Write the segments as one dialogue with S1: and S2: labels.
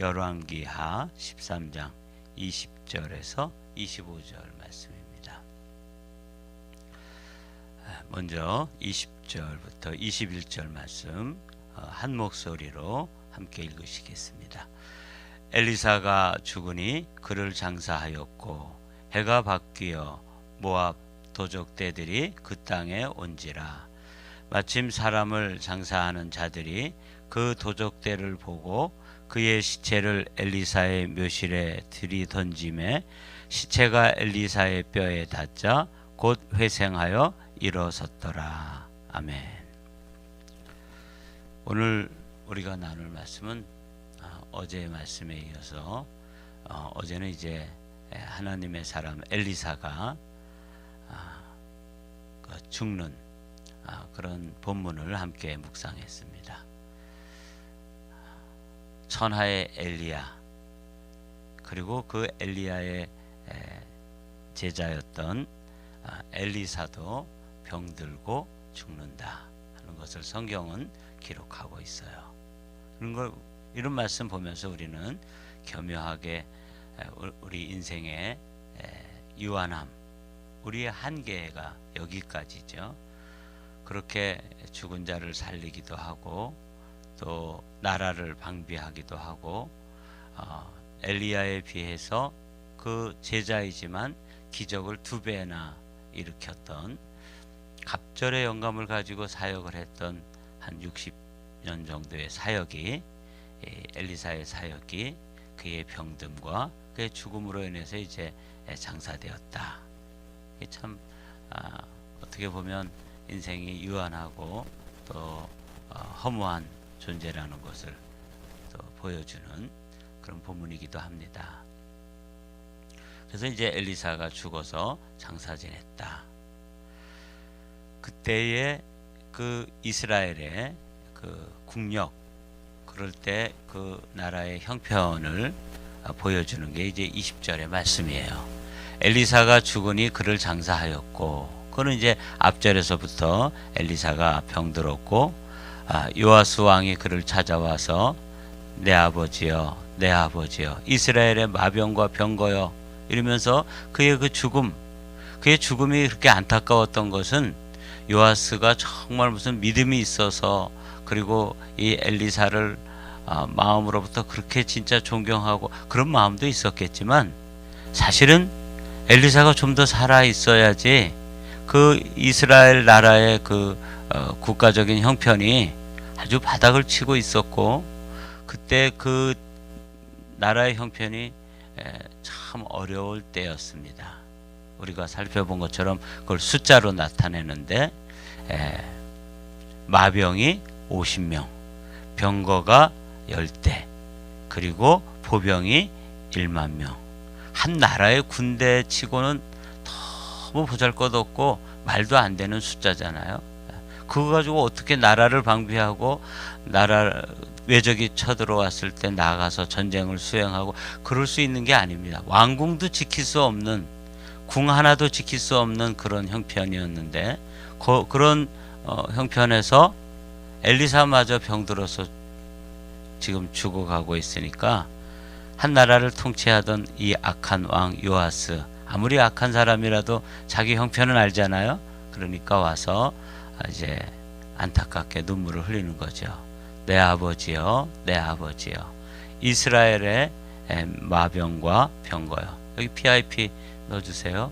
S1: 열왕기하 13장 20절에서 25절 말씀입니다. 먼저 20절부터 21절 말씀 한 목소리로 함께 읽으시겠습니다. 엘리사가 죽으니 그를 장사하였고 해가 바뀌어 모압 도적대들이 그 땅에 온지라. 마침 사람을 장사하는 자들이 그 도적대를 보고 그의 시체를 엘리사의 묘실에 들이던짐에 시체가 엘리사의 뼈에 닿자 곧 회생하여 일어섰더라. 아멘. 오늘 우리가 나눌 말씀은 어제의 말씀에 이어서 어제는 이제 하나님의 사람 엘리사가 죽는 그런 본문을 함께 묵상했습니다. 천하의 엘리야, 그리고 그 엘리야의 제자였던 엘리사도 병들고 죽는다 하는 것을 성경은 기록하고 있어요. 이런 말씀 보면서 우리는 교묘하게 우리 인생의 유한함, 우리의 한계가 여기까지죠. 그렇게 죽은 자를 살리기도 하고 또 나라를 방비하기도 하고 엘리야에 비해서 그 제자이지만 기적을 2배나 일으켰던 갑절의 영감을 가지고 사역을 했던 한 60년 정도의 사역이 엘리사의 사역이 그의 병듦과 그의 죽음으로 인해서 이제 장사되었다. 참 어떻게 보면 인생이 유한하고 또 허무한 존재라는 것을 또 보여주는 그런 본문이기도 합니다. 그래서 이제 엘리사가 죽어서 장사 지냈다. 그때의 그 이스라엘의 그 국력, 그럴 때 그 나라의 형편을 보여주는 게 이제 20절의 말씀이에요. 엘리사가 죽으니 그를 장사하였고, 그는 이제 앞절에서부터 엘리사가 병들었고 요아스 왕이 그를 찾아와서 내 아버지여, 내 아버지여, 이스라엘의 마병과 병거여 이러면서 그의 그의 죽음이 그렇게 안타까웠던 것은 요아스가 정말 무슨 믿음이 있어서, 그리고 이 엘리사를 마음으로부터 그렇게 진짜 존경하고 그런 마음도 있었겠지만, 사실은 엘리사가 좀 더 살아 있어야지 그 이스라엘 나라의 그 국가적인 형편이 아주 바닥을 치고 있었고, 그때 그 나라의 형편이 참 어려울 때였습니다. 우리가 살펴본 것처럼 그걸 숫자로 나타내는데 마병이 50명, 병거가 10대, 그리고 보병이 1만 명. 한 나라의 군대 치고는 너무 보잘것없고 말도 안 되는 숫자잖아요. 그거 가지고 어떻게 나라를 방비하고 외적이 쳐들어왔을 때 나가서 전쟁을 수행하고 그럴 수 있는 게 아닙니다. 왕궁도 지킬 수 없는, 궁 하나도 지킬 수 없는 그런 형편이었는데, 그런 형편에서 엘리사마저 병들어서 지금 죽어가고 있으니까 한 나라를 통치하던 이 악한 왕 요아스, 아무리 악한 사람이라도 자기 형편은 알잖아요. 그러니까 와서 이제 안타깝게 눈물을 흘리는 거죠. 내 아버지여, 내 아버지여, 이스라엘의 마병과 병거여. 여기 PIP 넣어주세요.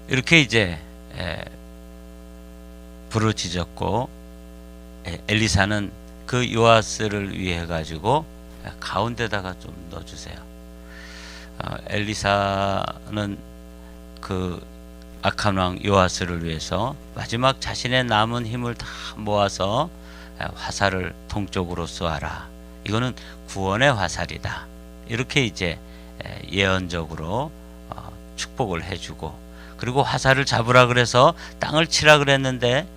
S1: 이렇게 이제 부르짖었고, 엘리사는 그 요아스를 위해 가지고 가운데다가 좀 넣어주세요. 엘리사는 그 악한 왕 요아스를 위해서 마지막 자신의 남은 힘을 다 모아서 화살을 동쪽으로 쏘아라. 이거는 구원의 화살이다. 이렇게 이제 예언적으로 축복을 해주고, 그리고 화살을 잡으라 그래서 땅을 치라 그랬는데,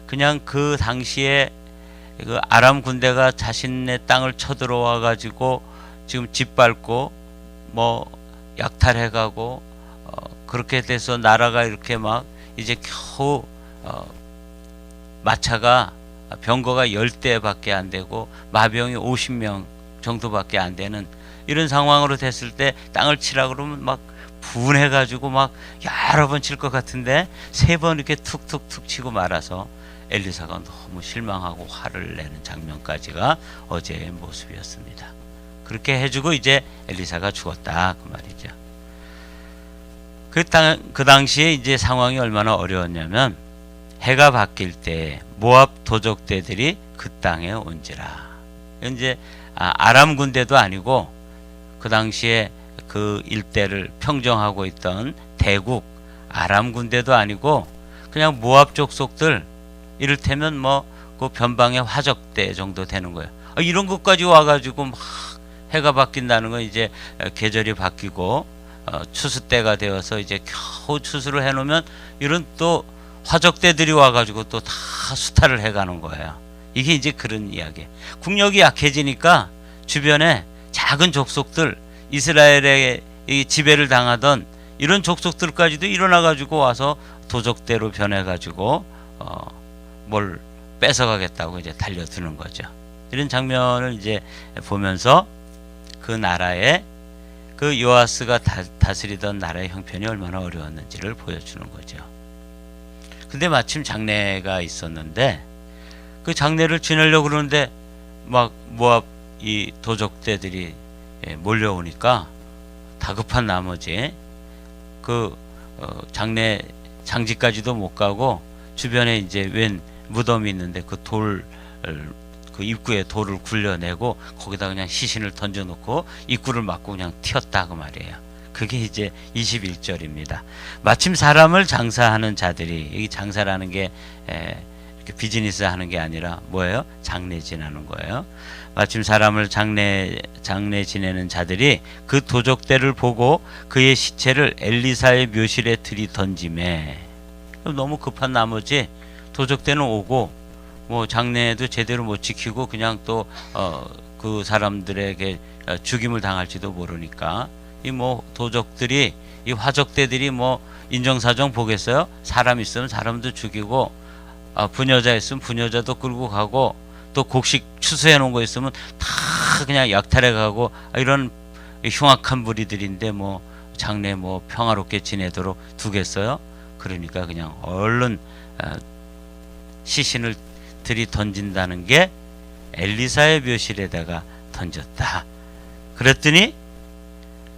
S1: 그냥 그 당시에 그 아람 군대가 자신의 땅을 쳐들어와 가지고 지금 짓밟고 뭐 약탈해가고 그렇게 돼서 나라가 이렇게 막 이제 겨우 마차가 병거가 10대밖에 안 되고 마병이 50명 정도밖에 안 되는 이런 상황으로 됐을 때 땅을 치라 그러면 막 분해가지고 막 여러 번 칠 것 같은데 3번 이렇게 툭툭툭 치고 말아서 엘리사가 너무 실망하고 화를 내는 장면까지가 어제의 모습이었습니다. 그렇게 해주고 이제 엘리사가 죽었다 그 말이죠. 그 당시에 이제 상황이 얼마나 어려웠냐면 해가 바뀔 때 모압 도적대들이 그 땅에 온지라. 이제 아람 군대도 아니고 그 당시에 그 일대를 평정하고 있던 대국 아람 군대도 아니고 그냥 모압 족속들, 이를테면 뭐 그 변방의 화적대 정도 되는 거예요. 이런 것까지 와가지고 막 해가 바뀐다는 건 이제 계절이 바뀌고 추수 때가 되어서 이제 겨우 추수를 해놓으면 이런 또 화적대들이 와가지고 또 다 수탈을 해가는 거예요. 이게 이제 그런 이야기. 국력이 약해지니까 주변에 작은 족속들, 이스라엘의 지배를 당하던 이런 족속들까지도 일어나가지고 와서 도적대로 변해가지고 뭘 뺏어가겠다고 이제 달려드는 거죠. 이런 장면을 이제 보면서 그 나라의 그 요아스가 다스리던 나라의 형편이 얼마나 어려웠는지를 보여주는 거죠. 근데 마침 장례가 있었는데 그 장례를 지내려고 그러는데 막 모압 이 도적대들이 몰려오니까 다급한 나머지 그 장례 장지까지도 못 가고 주변에 이제 웬 무덤이 있는데 그 입구에 돌을 굴려내고 거기다 그냥 시신을 던져놓고 입구를 막고 그냥 튀었다 그 말이에요. 그게 이제 21절입니다. 마침 사람을 장사하는 자들이, 이 장사라는 게 이렇게 비즈니스 하는 게 아니라 뭐예요? 장례 지내는 거예요. 마침 사람을 장례 지내는 자들이 그 도적대를 보고 그의 시체를 엘리사의 묘실에 들이던지매. 너무 급한 나머지 도적대는 오고 뭐 장례도 제대로 못 지키고 그냥 또 그 사람들에게 죽임을 당할지도 모르니까 이 뭐 도적들이, 이 화적대들이 뭐 인정사정 보겠어요? 사람 있으면 사람도 죽이고 부녀자 있으면 부녀자도 끌고 가고 또 곡식 추수해 놓은 거 있으면 다 그냥 약탈해 가고 이런 흉악한 무리들인데 뭐 장례 뭐 평화롭게 지내도록 두겠어요? 그러니까 그냥 얼른 시신을 들이던진다는 게 엘리사의 묘실에다가 던졌다. 그랬더니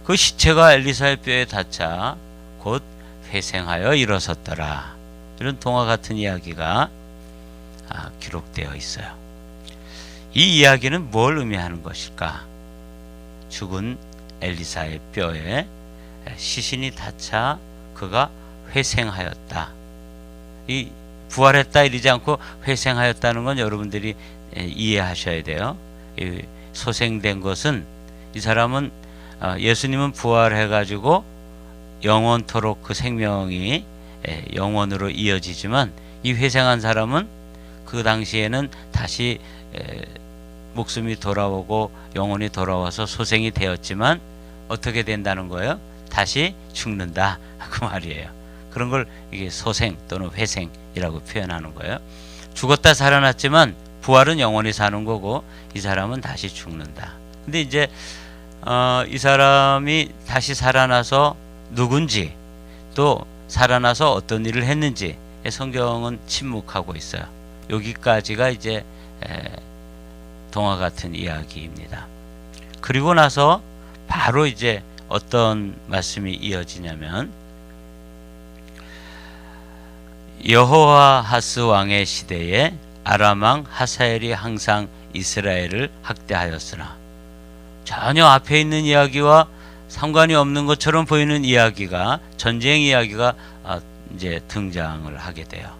S1: 그 시체가 엘리사의 뼈에 닿자 곧 회생하여 일어섰더라. 이런 동화 같은 이야기가 기록되어 있어요. 이 이야기는 뭘 의미하는 것일까? 죽은 엘리사의 뼈에 시신이 닿자 그가 회생하였다. 이 부활했다 이러지 않고 회생하였다는 건 여러분들이 이해하셔야 돼요. 이 소생된 것은, 이 사람은 예수님은 부활해가지고 영원토록 그 생명이 영원으로 이어지지만 이 회생한 사람은 그 당시에는 다시 목숨이 돌아오고 영혼이 돌아와서 소생이 되었지만 어떻게 된다는 거예요? 다시 죽는다 그 말이에요. 그런 걸 이게 소생 또는 회생이라고 표현하는 거예요. 죽었다 살아났지만 부활은 영원히 사는 거고 이 사람은 다시 죽는다. 근데 이제 이 사람이 다시 살아나서 누군지 또 살아나서 어떤 일을 했는지 성경은 침묵하고 있어요. 여기까지가 이제 동화 같은 이야기입니다. 그리고 나서 바로 이제 어떤 말씀이 이어지냐면 여호아하스 왕의 시대에 아람 왕 하사엘이 항상 이스라엘을 학대하였으나, 전혀 앞에 있는 이야기와 상관이 없는 것처럼 보이는 이야기가, 전쟁 이야기가 이제 등장을 하게 돼요.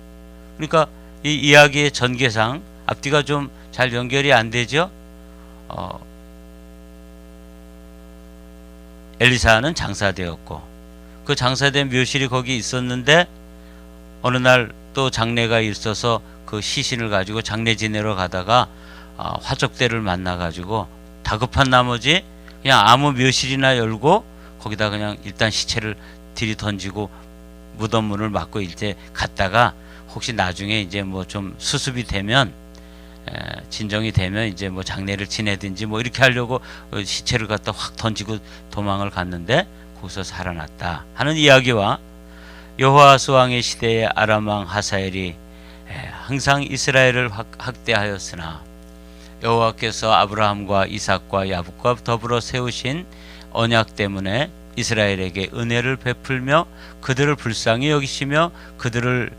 S1: 그러니까 이 이야기의 전개상 앞뒤가 좀 잘 연결이 안 되죠. 엘리사는 장사되었고 그 장사된 묘실이 거기 있었는데 어느 날 또 장례가 있어서 그 시신을 가지고 장례 지내러 가다가 화적대를 만나 가지고 다급한 나머지 그냥 아무 묘실이나 열고 거기다 그냥 일단 시체를 들이던지고 무덤문을 막고 이제 갔다가 혹시 나중에 이제 뭐 좀 수습이 되면 진정이 되면 이제 뭐 장례를 지내든지 뭐 이렇게 하려고 시체를 갖다 확 던지고 도망을 갔는데 거기서 살아났다 하는 이야기와 여호아스 왕의 시대에 아람 왕 하사엘이 항상 이스라엘을 학대하였으나 여호와께서 아브라함과 이삭과 야곱과 더불어 세우신 언약 때문에 이스라엘에게 은혜를 베풀며 그들을 불쌍히 여기시며 그들을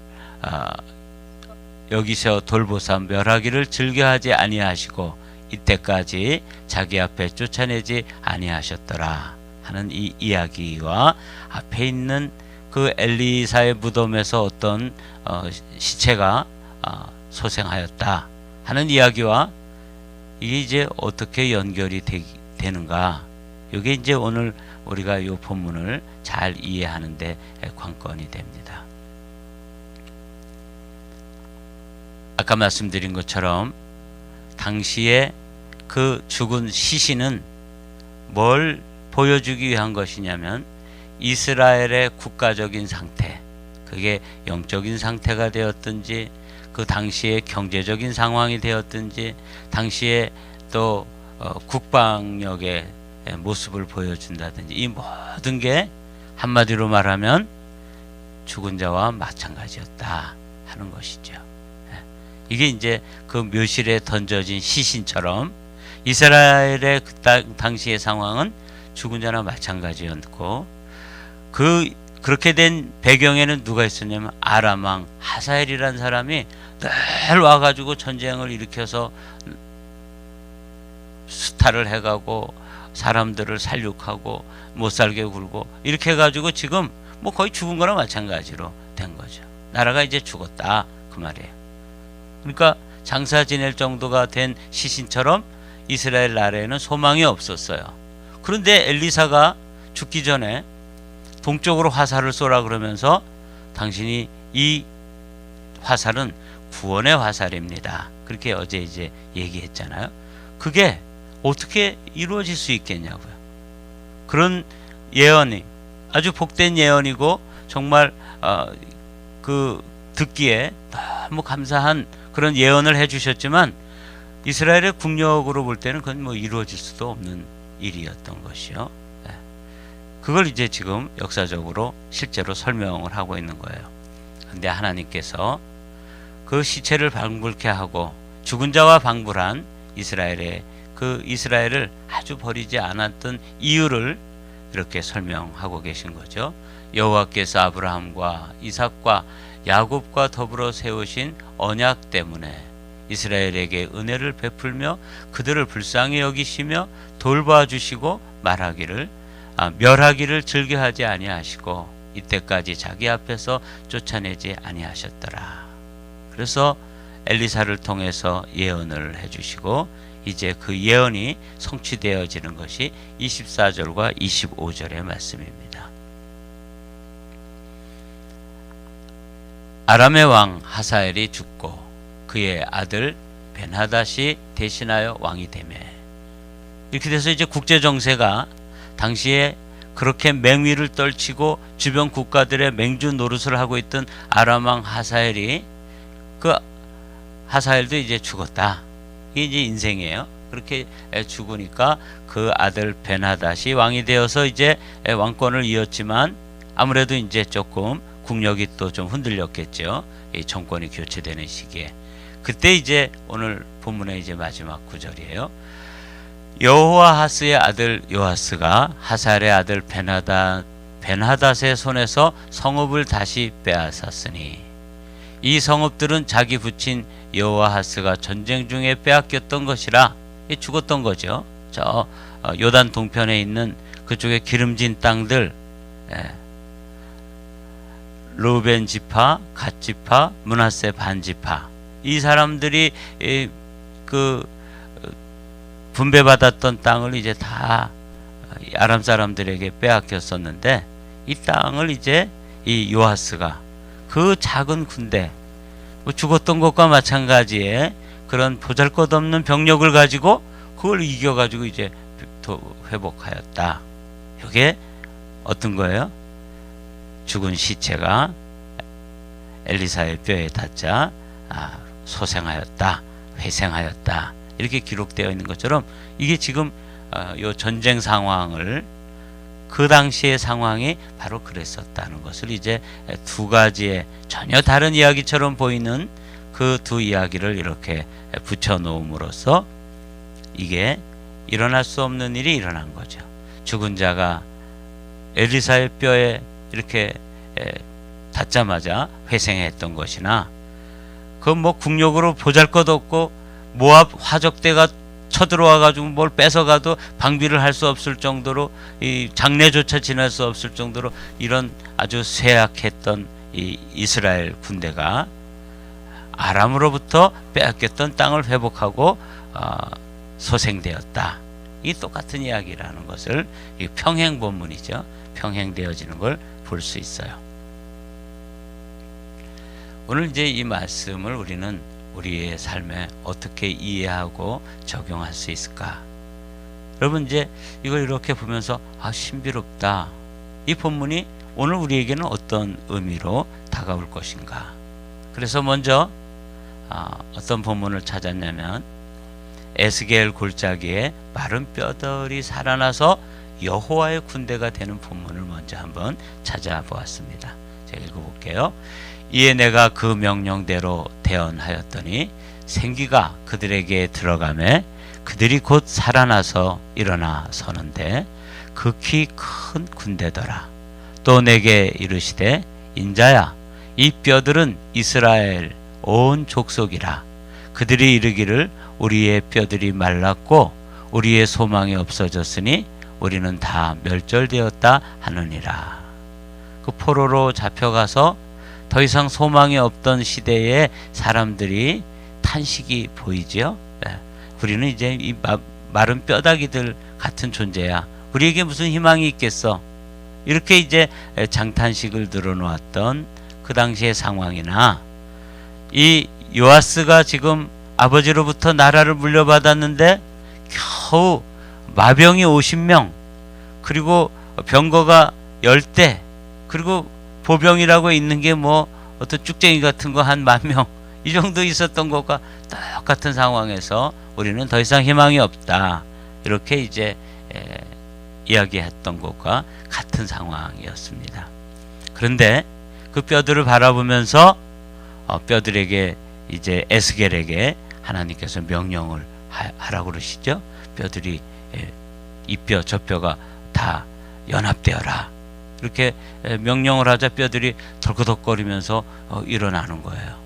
S1: 여기서 돌보사 멸하기를 즐겨하지 아니하시고 이때까지 자기 앞에 쫓아내지 아니하셨더라 하는 이 이야기와 앞에 있는 그 엘리사의 무덤에서 어떤 시체가 소생하였다 하는 이야기와 이게 이제 어떻게 연결이 되는가, 이게 이제 오늘 우리가 이 본문을 잘 이해하는 데 관건이 됩니다. 아까 말씀드린 것처럼 당시에 그 죽은 시신은 뭘 보여주기 위한 것이냐면 이스라엘의 국가적인 상태, 그게 영적인 상태가 되었든지 그 당시의 경제적인 상황이 되었든지 당시에 또 국방력의 모습을 보여준다든지 이 모든 게 한마디로 말하면 죽은 자와 마찬가지였다 하는 것이죠. 이게 이제 그 묘실에 던져진 시신처럼 이스라엘의 그 당시의 상황은 죽은 자나 마찬가지였고 그렇게 된 배경에는 누가 있었냐면 아람 왕 하사엘이라는 사람이 늘 와가지고 전쟁을 일으켜서 수탈을 해가고 사람들을 살육하고 못살게 굴고 이렇게 해가지고 지금 뭐 거의 죽은 거나 마찬가지로 된 거죠. 나라가 이제 죽었다 그 말이에요. 그러니까 장사 지낼 정도가 된 시신처럼 이스라엘 나라에는 소망이 없었어요. 그런데 엘리사가 죽기 전에 동쪽으로 화살을 쏘라 그러면서 당신이 이 화살은 구원의 화살입니다. 그렇게 어제 이제 얘기했잖아요. 그게 어떻게 이루어질 수 있겠냐고요. 그런 예언이 아주 복된 예언이고 정말 그 듣기에 너무 감사한 그런 예언을 해주셨지만 이스라엘의 국력으로 볼 때는 그건 뭐 이루어질 수도 없는 일이었던 것이요. 그걸 이제 지금 역사적으로 실제로 설명을 하고 있는 거예요. 근데 하나님께서 그 시체를 방불케 하고 죽은 자와 방불한 이스라엘의 그 이스라엘을 아주 버리지 않았던 이유를 이렇게 설명하고 계신 거죠. 여호와께서 아브라함과 이삭과 야곱과 더불어 세우신 언약 때문에 이스라엘에게 은혜를 베풀며 그들을 불쌍히 여기시며 돌봐주시고 멸하기를 즐겨하지 아니하시고 이때까지 자기 앞에서 쫓아내지 아니하셨더라. 그래서 엘리사를 통해서 예언을 해주시고 이제 그 예언이 성취되어지는 것이 24절과 25절의 말씀입니다. 아람의 왕 하사엘이 죽고 그의 아들 벤하닷이 대신하여 왕이 되매, 이렇게 돼서 이제 국제 정세가 당시에 그렇게 맹위를 떨치고 주변 국가들의 맹주 노릇을 하고 있던 아람 왕 하사엘이 그 하사엘도 이제 죽었다. 이게 이제 인생이에요. 그렇게 죽으니까 그 아들 벤하닷이 왕이 되어서 이제 왕권을 이었지만 아무래도 이제 조금 국력이 또 좀 흔들렸겠죠. 이 정권이 교체되는 시기에. 그때 이제 오늘 본문의 이제 마지막 구절이에요. 여호아하스의 아들 요아스가 하사엘의 아들 벤하닷의 손에서 성읍을 다시 빼앗았으니 이 성읍들은 자기 부친 여호아하스가 전쟁 중에 빼앗겼던 것이라 죽었던 거죠. 저 요단 동편에 있는 그쪽에 기름진 땅들, 르우벤 지파, 갓 지파, 므낫세 반 지파, 이 사람들이 그 분배받았던 땅을 이제 다 아람 사람들에게 빼앗겼었는데 이 땅을 이제 이 요아스가 그 작은 군대, 뭐 죽었던 것과 마찬가지의 그런 보잘것없는 병력을 가지고 그걸 이겨가지고 이제 회복하였다. 이게 어떤 거예요? 죽은 시체가 엘리사의 뼈에 닿자 소생하였다 회생하였다. 이렇게 기록되어 있는 것처럼 이게 지금 요 전쟁 상황을 그 당시의 상황이 바로 그랬었다는 것을 이제 두 가지의 전혀 다른 이야기처럼 보이는 그 두 이야기를 이렇게 붙여 놓음으로써 이게 일어날 수 없는 일이 일어난 거죠. 죽은 자가 엘리사의 뼈에 이렇게 닿자마자 회생했던 것이나 그건 뭐 국력으로 보잘것없고 모압 화적대가 쳐들어와 가지고 뭘 뺏어가도 방비를 할 수 없을 정도로 이 장례조차 지날 수 없을 정도로 이런 아주 쇠약했던 이 이스라엘 군대가 아람으로부터 빼앗겼던 땅을 회복하고 소생되었다. 이 똑같은 이야기라는 것을 이 평행 본문이죠. 평행되어지는 걸 볼 수 있어요. 오늘 이제 이 말씀을 우리는 우리의 삶에 어떻게 이해하고 적용할 수 있을까? 여러분 이제 이걸 이렇게 보면서 신비롭다. 이 본문이 오늘 우리에게는 어떤 의미로 다가올 것인가? 그래서 먼저 어떤 본문을 찾았냐면 에스겔 골짜기에 마른 뼈들이 살아나서 여호와의 군대가 되는 본문을 먼저 한번 찾아보았습니다. 제가 읽어볼게요. 이에 내가 그 명령대로 대언하였더니 생기가 그들에게 들어가매 그들이 곧 살아나서 일어나 서는데 극히 큰 군대더라. 또 내게 이르시되 인자야 이 뼈들은 이스라엘 온 족속이라. 그들이 이르기를 우리의 뼈들이 말랐고 우리의 소망이 없어졌으니 우리는 다 멸절되었다 하느니라. 그 포로로 잡혀가서 더 이상 소망이 없던 시대에 사람들이 탄식이 보이죠. 우리는 이제 이 마른 뼈다귀들 같은 존재야. 우리에게 무슨 희망이 있겠어? 이렇게 이제 장탄식을 늘어놓았던 그 당시의 상황이나 이 요아스가 지금 아버지로부터 나라를 물려받았는데 겨우 마병이 50명 그리고 병거가 10대 그리고 보병이라고 있는 게 뭐 어떤 쭉쟁이 같은 거 한 10,000명 이 정도 있었던 것과 똑같은 상황에서 우리는 더 이상 희망이 없다. 이렇게 이제 이야기했던 것과 같은 상황이었습니다. 그런데 그 뼈들을 바라보면서 뼈들에게 이제 에스겔에게 하나님께서 명령을 하라고 그러시죠. 뼈들이 이 뼈 저 뼈가 다 연합되어라. 이렇게 명령을 하자 뼈들이 덜커덕거리면서 일어나는 거예요.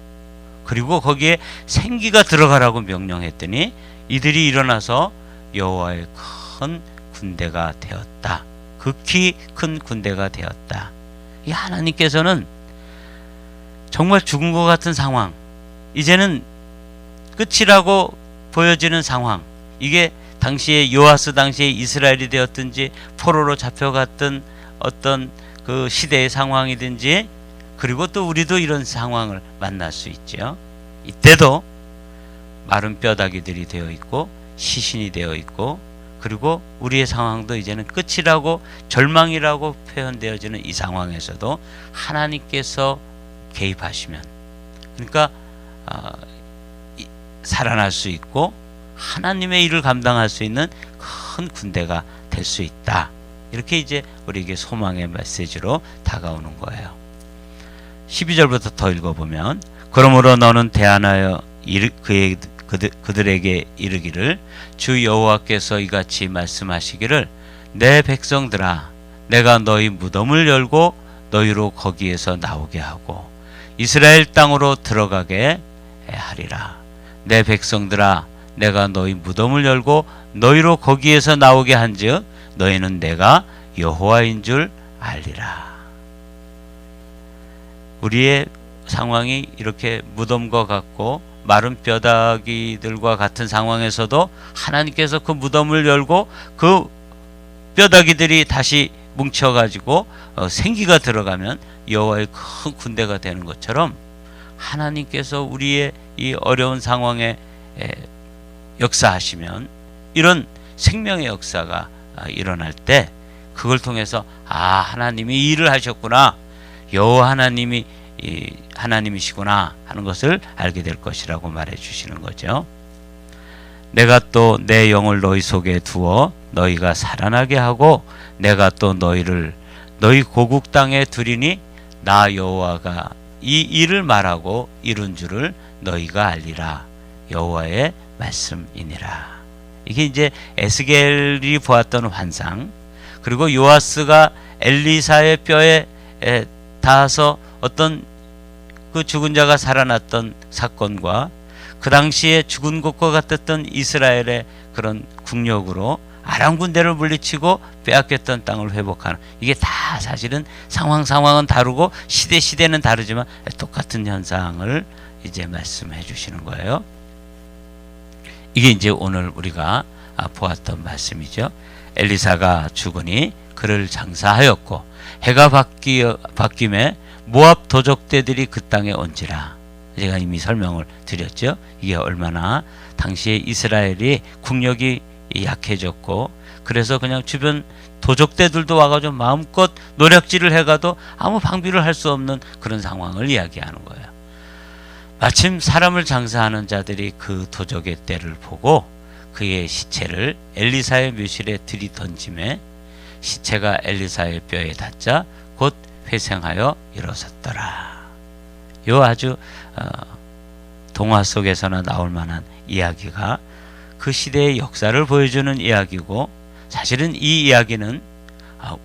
S1: 그리고 거기에 생기가 들어가라고 명령했더니 이들이 일어나서 여호와의 큰 군대가 되었다. 극히 큰 군대가 되었다. 이 하나님께서는 정말 죽은 것 같은 상황, 이제는 끝이라고 보여지는 상황, 이게 당시에 요아스 당시에 이스라엘이 되었든지 포로로 잡혀갔던 어떤 그 시대의 상황이든지, 그리고 또 우리도 이런 상황을 만날 수 있죠. 이때도 마른 뼈다귀들이 되어 있고 시신이 되어 있고, 그리고 우리의 상황도 이제는 끝이라고 절망이라고 표현되어지는 이 상황에서도 하나님께서 개입하시면, 그러니까 살아날 수 있고 하나님의 일을 감당할 수 있는 큰 군대가 될 수 있다. 이렇게 이제 우리에게 소망의 메시지로 다가오는 거예요. 12절부터 더 읽어보면, 그러므로 너는 대안하여 그들에게 이르기를, 주 여호와께서 이같이 말씀하시기를, 내 백성들아, 내가 너희 무덤을 열고 너희로 거기에서 나오게 하고 이스라엘 땅으로 들어가게 하리라. 내 백성들아, 내가 너희 무덤을 열고 너희로 거기에서 나오게 한즉 너희는 내가 여호와인 줄 알리라. 우리의 상황이 이렇게 무덤과 같고 마른 뼈다귀들과 같은 상황에서도 하나님께서 그 무덤을 열고 그 뼈다귀들이 다시 뭉쳐가지고 생기가 들어가면 여호와의 큰 군대가 되는 것처럼, 하나님께서 우리의 이 어려운 상황에 역사하시면, 이런 생명의 역사가 일어날 때 그걸 통해서 하나님이 이 일을 하셨구나, 여호와 하나님이 하나님이시구나 하는 것을 알게 될 것이라고 말해 주시는 거죠. 내가 또 내 영을 너희 속에 두어 너희가 살아나게 하고 내가 또 너희를 너희 고국 땅에 두리니 나 여호와가 이 일을 말하고 이룬 줄을 너희가 알리라. 여호와의 말씀이니라. 이게 이제 에스겔이 보았던 환상, 그리고 요아스가 엘리사의 뼈에 닿아서 어떤 그 죽은 자가 살아났던 사건과 그 당시에 죽은 것과 같았던 이스라엘의 그런 국력으로 아람 군대를 물리치고 빼앗겼던 땅을 회복하는, 이게 다 사실은 상황은 다르고 시대는 다르지만 똑같은 현상을 이제 말씀해 주시는 거예요. 이게 이제 오늘 우리가 보았던 말씀이죠. 엘리사가 죽으니 그를 장사하였고 해가 바뀜에 모압 도적대들이 그 땅에 온지라. 제가 이미 설명을 드렸죠. 이게 얼마나 당시에 이스라엘이 국력이 약해졌고, 그래서 그냥 주변 도적대들도 와가지고 마음껏 노략질을 해가도 아무 방비를 할 수 없는 그런 상황을 이야기하는 거예요. 마침 사람을 장사하는 자들이 그 도적의 떼를 보고 그의 시체를 엘리사의 묘실에 들이던짐에 시체가 엘리사의 뼈에 닿자 곧 회생하여 일어섰더라. 요 아주 동화 속에서나 나올 만한 이야기가 그 시대의 역사를 보여주는 이야기고, 사실은 이 이야기는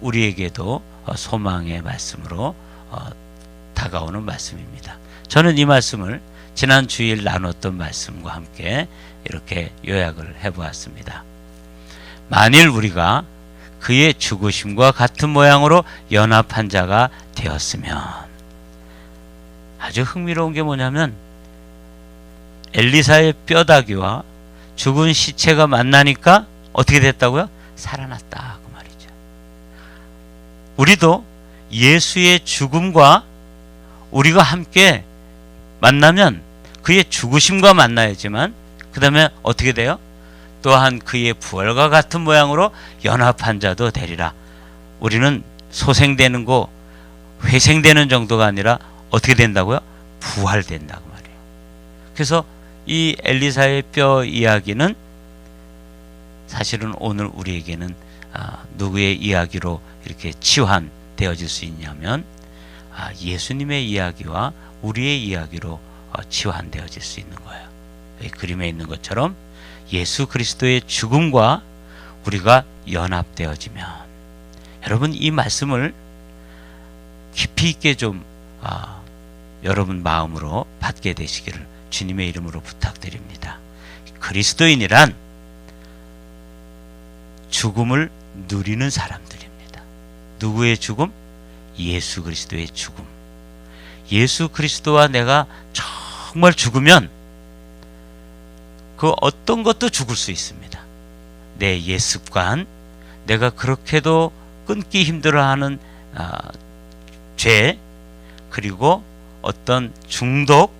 S1: 우리에게도 소망의 말씀으로 다가오는 말씀입니다. 저는 이 말씀을 지난 주일 나눴던 말씀과 함께 이렇게 요약을 해보았습니다. 만일 우리가 그의 죽으심과 같은 모양으로 연합한 자가 되었으면, 아주 흥미로운 게 뭐냐면 엘리사의 뼈다귀와 죽은 시체가 만나니까 어떻게 됐다고요? 살아났다, 그 말이죠. 우리도 예수의 죽음과 우리가 함께 만나면 그의 죽으심과 만나야지만 그 다음에 어떻게 돼요? 또한 그의 부활과 같은 모양으로 연합한 자도 되리라. 우리는 소생되는 거, 회생되는 정도가 아니라 어떻게 된다고요? 부활된다고 말이에요. 그래서 이 엘리사의 뼈 이야기는 사실은 오늘 우리에게는 누구의 이야기로 이렇게 치환되어질 수 있냐면 예수님의 이야기와 우리의 이야기로 치환되어질 수 있는 거예요. 여기 그림에 있는 것처럼 예수 그리스도의 죽음과 우리가 연합되어지면, 여러분 이 말씀을 깊이 있게 좀 여러분 마음으로 받게 되시기를 주님의 이름으로 부탁드립니다. 그리스도인이란 죽음을 누리는 사람들입니다. 누구의 죽음? 예수 그리스도의 죽음. 예수 그리스도와 내가 정말 죽으면 그 어떤 것도 죽을 수 있습니다. 내 옛 습관, 내가 그렇게도 끊기 힘들어하는 죄, 그리고 어떤 중독,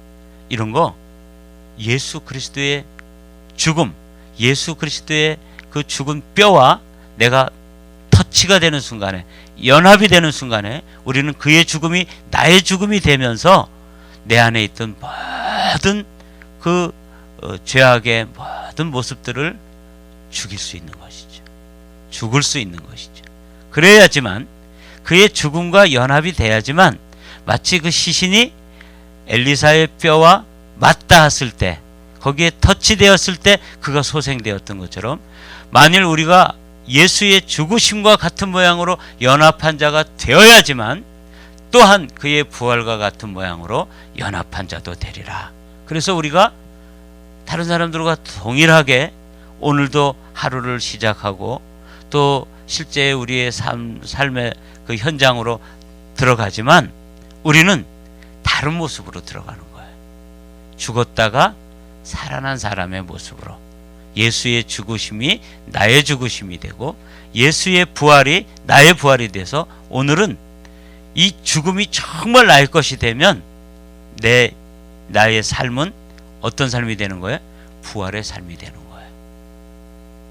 S1: 이런 거 예수 그리스도의 죽음, 예수 그리스도의 그 죽은 뼈와 내가 터치가 되는 순간에, 연합이 되는 순간에 우리는 그의 죽음이 나의 죽음이 되면서 내 안에 있던 모든 그 죄악의 모든 모습들을 죽일 수 있는 것이죠. 죽을 수 있는 것이죠. 그래야지만, 그의 죽음과 연합이 돼야지만 마치 그 시신이 엘리사의 뼈와 맞닿았을 때, 거기에 터치되었을 때 그가 소생되었던 것처럼, 만일 우리가 예수의 죽으심과 같은 모양으로 연합한 자가 되어야지만 또한 그의 부활과 같은 모양으로 연합한 자도 되리라. 그래서 우리가 다른 사람들과 동일하게 오늘도 하루를 시작하고 또 실제 우리의 삶의 그 현장으로 들어가지만 우리는 다른 모습으로 들어가는 거예요. 죽었다가 살아난 사람의 모습으로, 예수의 죽으심이 나의 죽으심이 되고 예수의 부활이 나의 부활이 돼서 오늘은 이 죽음이 정말 나의 것이 되면 나의 삶은 어떤 삶이 되는 거예요? 부활의 삶이 되는 거예요.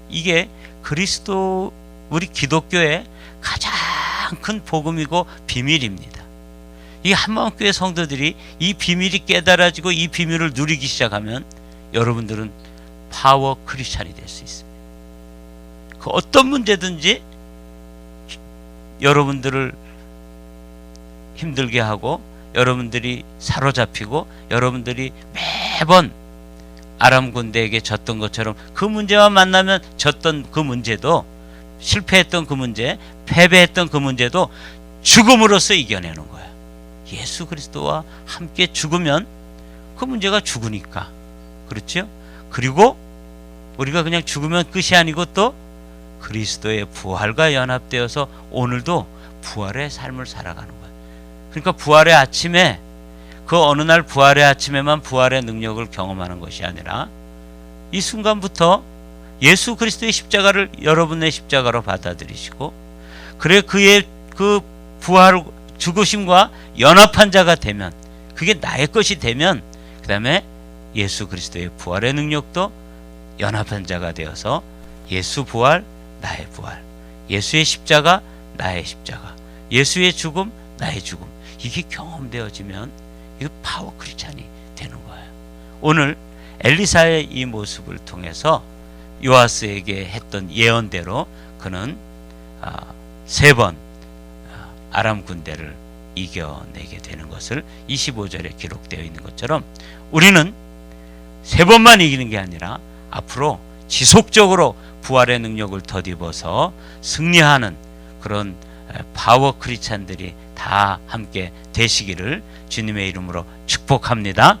S1: 이게 그리스도, 우리 기독교의 가장 큰 복음이고 비밀입니다. 이 한마음교회 성도들이 이 비밀이 깨달아지고 이 비밀을 누리기 시작하면 여러분들은 파워 크리스찬이 될 수 있습니다. 그 어떤 문제든지 여러분들을 힘들게 하고 여러분들이 사로잡히고 여러분들이 매번 아람 군대에게 졌던 것처럼 그 문제와 만나면 졌던 그 문제도, 실패했던 그 문제, 패배했던 그 문제도 죽음으로써 이겨내는 거예요. 예수 그리스도와 함께 죽으면 그 문제가 죽으니까. 그렇죠? 그리고 우리가 그냥 죽으면 끝이 아니고 또 그리스도의 부활과 연합되어서 오늘도 부활의 삶을 살아가는 거예요. 그러니까 부활의 아침에, 그 어느 날 부활의 아침에만 부활의 능력을 경험하는 것이 아니라 이 순간부터 예수 그리스도의 십자가를 여러분의 십자가로 받아들이시고, 그래 그의 그 부활 죽으심과 연합한 자가 되면, 그게 나의 것이 되면, 그 다음에 예수 그리스도의 부활의 능력도 연합한 자가 되어서 예수 부활, 나의 부활, 예수의 십자가, 나의 십자가, 예수의 죽음, 나의 죽음, 이게 경험되어지면 이거 파워 크리스찬이 되는 거예요. 오늘 엘리사의 이 모습을 통해서 요아스에게 했던 예언대로 그는 3번 아람 군대를 이겨내게 되는 것을 25절에 기록되어 있는 것처럼, 우리는 3번만 이기는 게 아니라 앞으로 지속적으로 부활의 능력을 덧입어서 승리하는 그런 파워 크리스찬들이 다 함께 되시기를 주님의 이름으로 축복합니다.